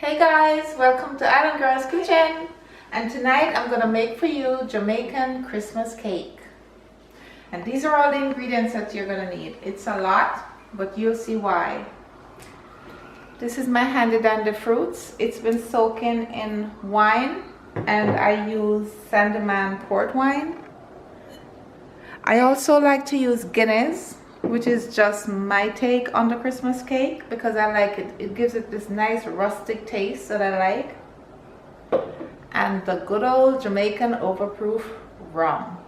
Hey guys, welcome to Islandgirl's kitchen, and tonight I'm gonna make for you Jamaican Christmas cake. And these are all the ingredients that you're gonna need. It's a lot, but you'll see why. This is my handy dandy fruits. It's been soaking in wine, and I use Sanderman port wine. I also like to use Guinness, which is just my take on the Christmas cake because I like it. It gives it this nice rustic taste that I like. And the good old Jamaican Overproof Rum.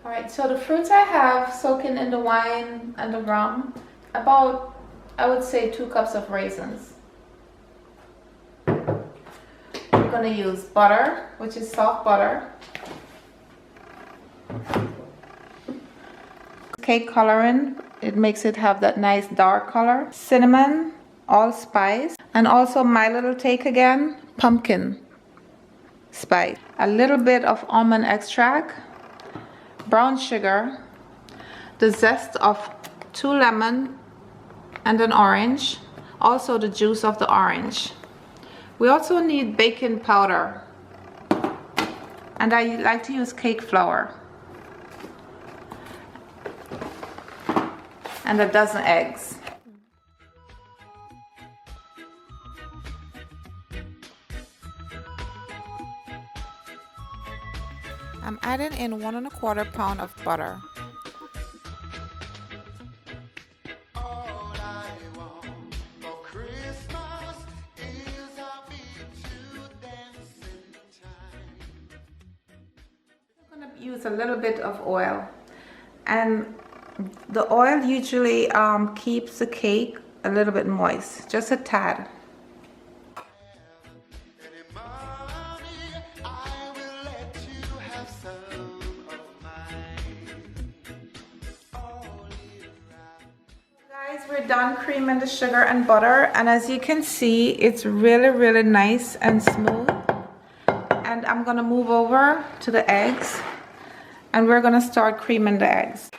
Alright, so the fruits I have soaking in the wine and the rum, about, I would say, 2 cups of raisins. We're going to use butter, which is soft butter. Cake coloring, it makes it have that nice dark color. Cinnamon, allspice, and also my little take again, pumpkin spice. A little bit of almond extract, brown sugar, the zest of 2 lemons and an orange, also the juice of the orange. We also need baking powder, and I like to use cake flour. And a dozen eggs. I'm adding in 1 1/4 pound of butter. I'm going to use a little bit of oil, and the oil usually keeps the cake a little bit moist, just a tad. Guys, we're done creaming the sugar and butter, and as you can see, it's really nice and smooth. And I'm gonna move over to the eggs, and we're gonna start creaming the eggs.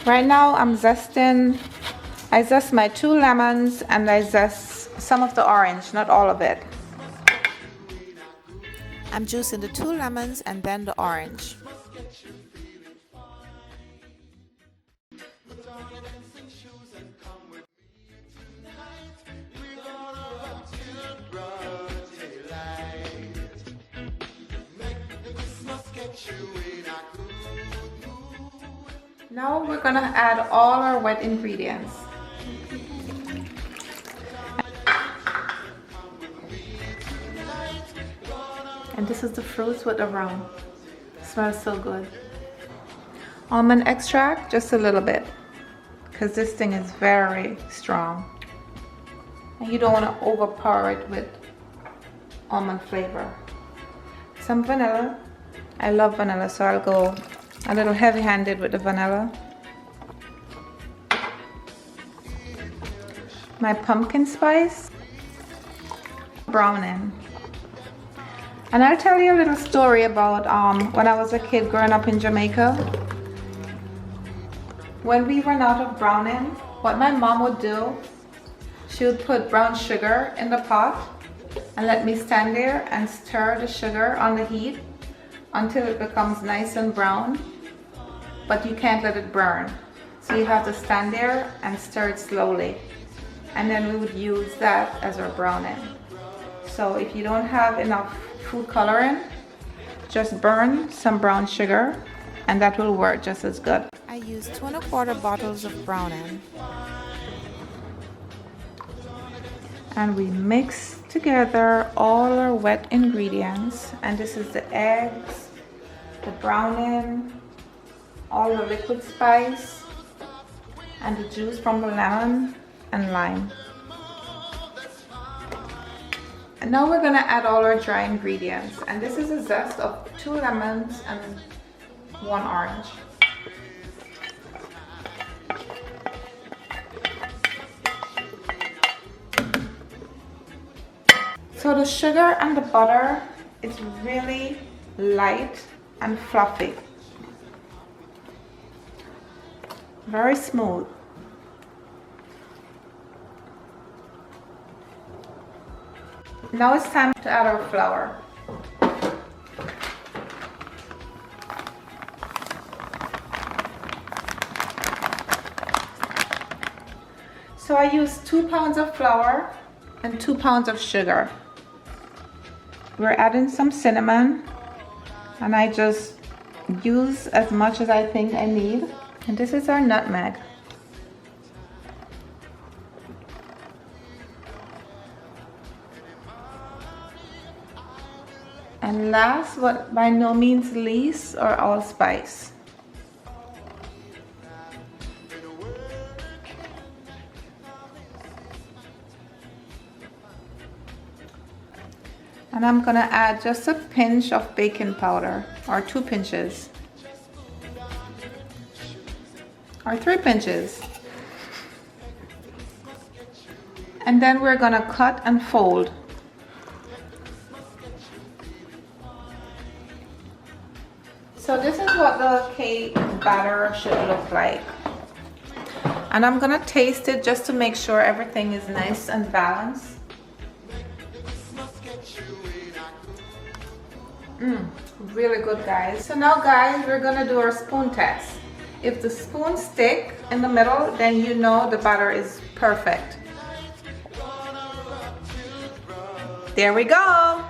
Right now I'm zesting. I zest my 2 lemons and I zest some of the orange, not all of it. I'm juicing the 2 lemons and then the orange. Now we're gonna add all our wet ingredients. And this is the fruits with the rum. It smells so good. Almond extract, just a little bit, because this thing is very strong. And you don't want to overpower it with almond flavor. Some vanilla. I love vanilla, so I'll go a little heavy-handed with the vanilla. My pumpkin spice. Browning. And I'll tell you a little story about when I was a kid growing up in Jamaica. When we ran out of browning, what my mom would do, she would put brown sugar in the pot and let me stand there and stir the sugar on the heat until it becomes nice and brown, but you can't let it burn. So you have to stand there and stir it slowly. And then we would use that as our browning. So if you don't have enough food coloring, just burn some brown sugar and that will work just as good. I used 2 1/4 bottles of browning. And we mix together all our wet ingredients, and this is the eggs, the browning, all the liquid spice, and the juice from the lemon and lime. And now we're gonna add all our dry ingredients, and this is a zest of 2 lemons and 1 orange. So the sugar and the butter, it's really light and fluffy. Very smooth. Now it's time to add our flour. So I use 2 pounds of flour and 2 pounds of sugar. We're adding some cinnamon, and I just use as much as I think I need. And this is our nutmeg. And last but by no means least, our allspice. And I'm gonna add just a pinch of baking powder, or 2 pinches, or 3 pinches. And then we're gonna cut and fold. So this is what the cake batter should look like. And I'm gonna taste it just to make sure everything is nice and balanced. Really good, guys. So now, guys, we're gonna do our spoon test. If the spoon stick in the middle, then you know the batter is perfect. There we go.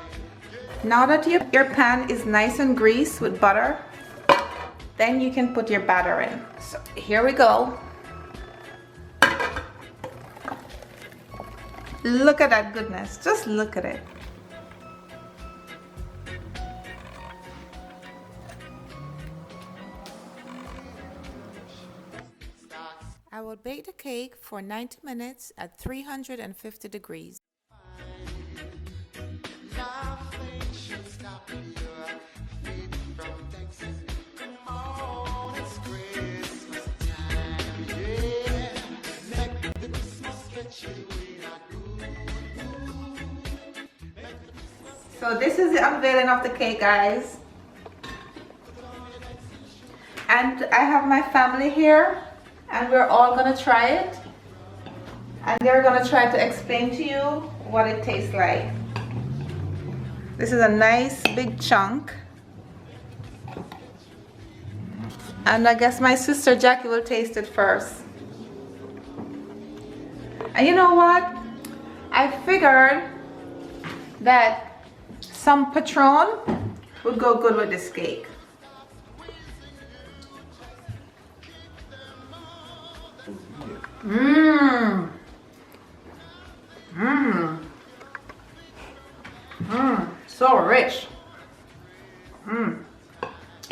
Now that your pan is nice and greased with butter, then you can put your batter in. So here we go. Look at that goodness. Just look at it. I will bake the cake for 90 minutes at 350 degrees. So this is the unveiling of the cake, guys. And I have my family here, and we're all gonna try it, and they're gonna try to explain to you what it tastes like. This is a nice big chunk, and I guess my sister Jackie will taste it first. And you know what, I figured that some Patron would go good with this cake. So rich.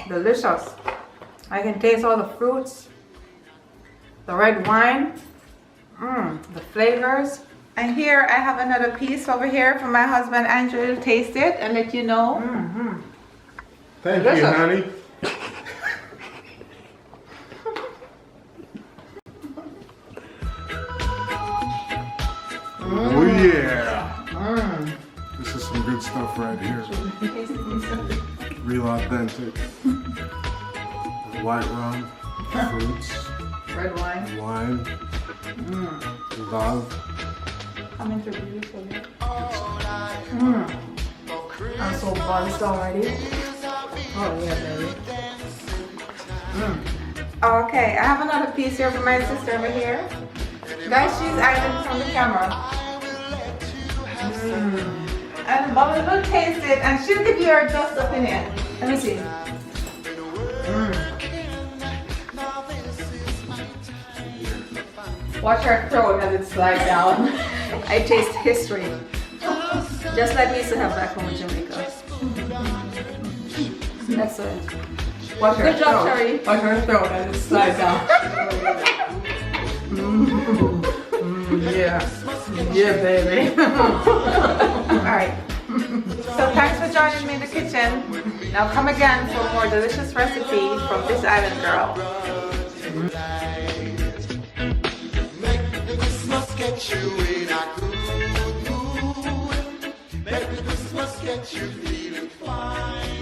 Delicious. I can taste all the fruits, the red wine, the flavors. And here I have another piece over here for my husband Andrew to taste it and let you know. Thank you, honey. Oh yeah. This is some good stuff right here. Real authentic. The white rum, fruits, Red wine. wine, love. I'm introducing you. I'm so buzzed already. Oh yeah, baby. Okay, I have another piece here for my sister over here. Guys, she's hiding from the camera. And Bubba will taste it, and she'll give you her just opinion. Let me see. Watch her throat as it slides down. I taste history. Just like we used to have back home in Jamaica. Excellent. Watch her Good job, throat. Sherry. Watch her throat as it slides down. Yeah. Yeah, baby. Alright. So thanks for joining me in the kitchen. Now come again for a more delicious recipe from this island girl. Get you in a good mood. Make the Christmas get you feeling fine.